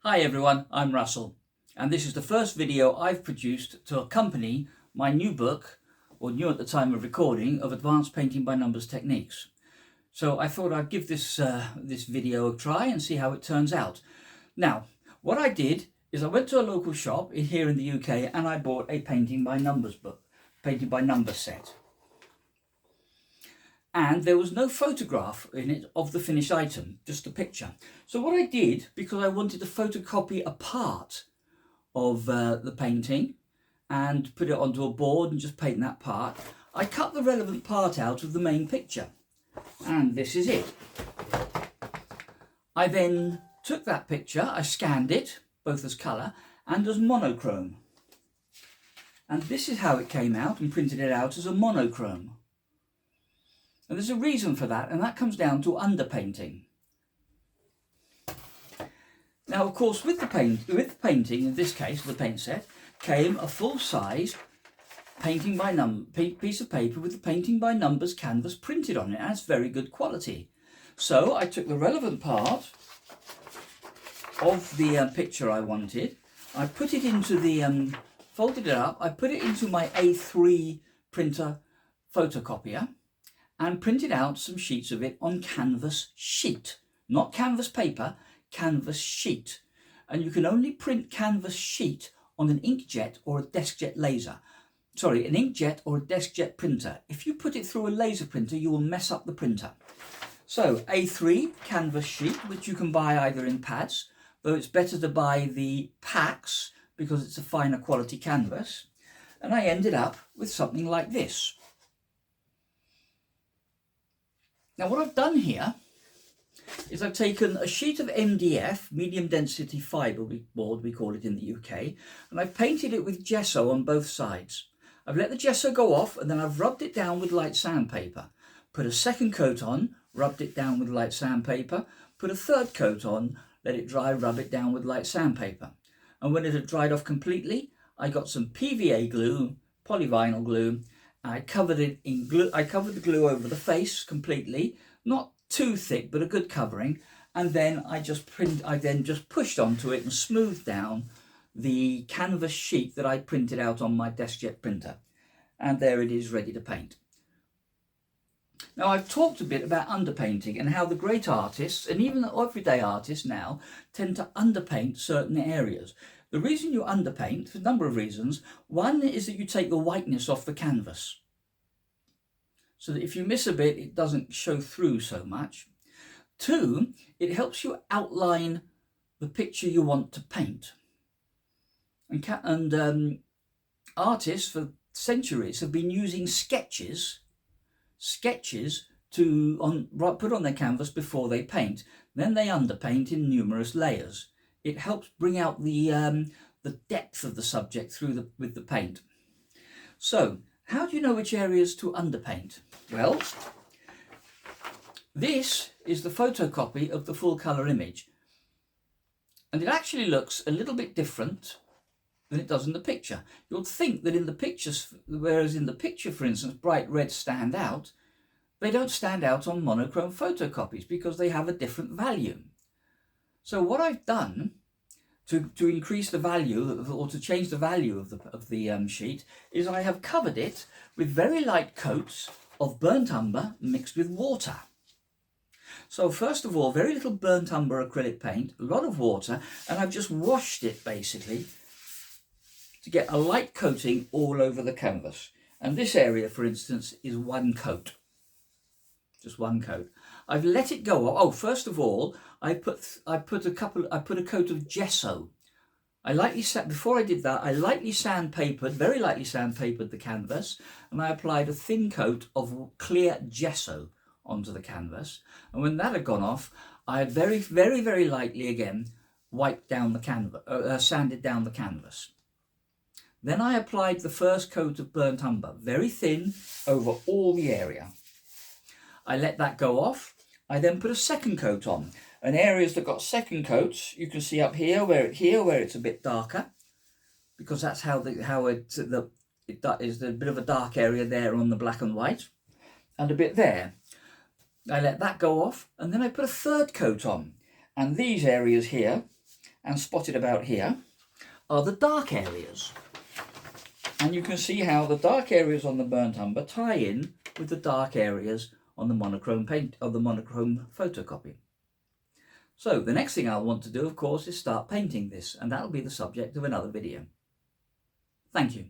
Hi everyone, I'm Russell, and this is the first video I've produced to accompany my new book, or new at the time of recording, of Advanced Painting by Numbers Techniques. So I thought I'd give this video a try and see how it turns out. Now, what I did is I went to a local shop here in the UK and I bought a Painting by Numbers book, Painting by Numbers set. And there was no photograph in it of the finished item, just a picture. So what I did, because I wanted to photocopy a part of the painting and put it onto a board and just paint that part, I cut the relevant part out of the main picture. And this is it. I then took that picture, I scanned it, both as colour and as monochrome. And this is how it came out, and printed it out as a monochrome. And there's a reason for that, and that comes down to underpainting. Now, of course, with the painting, in this case, the paint set, came a full-size piece of paper with the Painting by Numbers canvas printed on it, and it's very good quality. So I took the relevant part of the picture I wanted, I put it into the, folded it up, I put it into my A3 printer photocopier, and printed out some sheets of it on canvas sheet, not canvas paper, canvas sheet. And you can only print canvas sheet on an inkjet or a deskjet laser. Sorry, an inkjet or a deskjet printer. If you put it through a laser printer, you will mess up the printer. So A3 canvas sheet, which you can buy either in pads, though it's better to buy the packs because it's a finer quality canvas. And I ended up with something like this. Now what I've done here is I've taken a sheet of MDF, medium density fibre board we call it in the UK, and I've painted it with gesso on both sides. I've let the gesso go off and then I've rubbed it down with light sandpaper. Put a second coat on, rubbed it down with light sandpaper, put a third coat on, let it dry, rub it down with light sandpaper. And when it had dried off completely, I got some PVA glue, polyvinyl glue. I covered it in glue. I covered the glue over the face completely, not too thick, but a good covering. And then I just pushed onto it and smoothed down the canvas sheet that I printed out on my deskjet printer. And there it is, ready to paint. Now I've talked a bit about underpainting and how the great artists, and even the everyday artists now, tend to underpaint certain areas. The reason you underpaint, for a number of reasons. One is that you take the whiteness off the canvas, so that if you miss a bit, it doesn't show through so much. Two, it helps you outline the picture you want to paint. And artists for centuries have been using sketches to put on their canvas before they paint. Then they underpaint in numerous layers. It helps bring out the depth of the subject with the paint. So, how do you know which areas to underpaint? Well, this is the photocopy of the full colour image. And it actually looks a little bit different than it does in the picture. You'll think that in the pictures, whereas in the picture, for instance, bright reds stand out, they don't stand out on monochrome photocopies because they have a different value. So what I've done to increase the value, or to change the value of the sheet, is I have covered it with very light coats of burnt umber mixed with water. So first of all, very little burnt umber acrylic paint, a lot of water, and I've just washed it basically to get a light coating all over the canvas. And this area, for instance, is one coat. Just one coat. I've let it go. Oh, first of all, I put a coat of gesso. Before I did that, I very lightly sandpapered the canvas, and I applied a thin coat of clear gesso onto the canvas. And when that had gone off, I had very, very, very lightly again wiped down the canvas, sanded down the canvas. Then I applied the first coat of burnt umber, very thin, over all the area. I let that go off. I then put a second coat on. And areas that got second coats, you can see up here where it's a bit darker, because that's how it is a bit of a dark area there on the black and white, and a bit there. I let that go off, and then I put a third coat on. And these areas here and spotted about here are the dark areas. And you can see how the dark areas on the burnt umber tie in with the dark areas on the monochrome paint of the monochrome photocopy. So the next thing I'll want to do, of course, is start painting this, and that'll be the subject of another video. Thank you.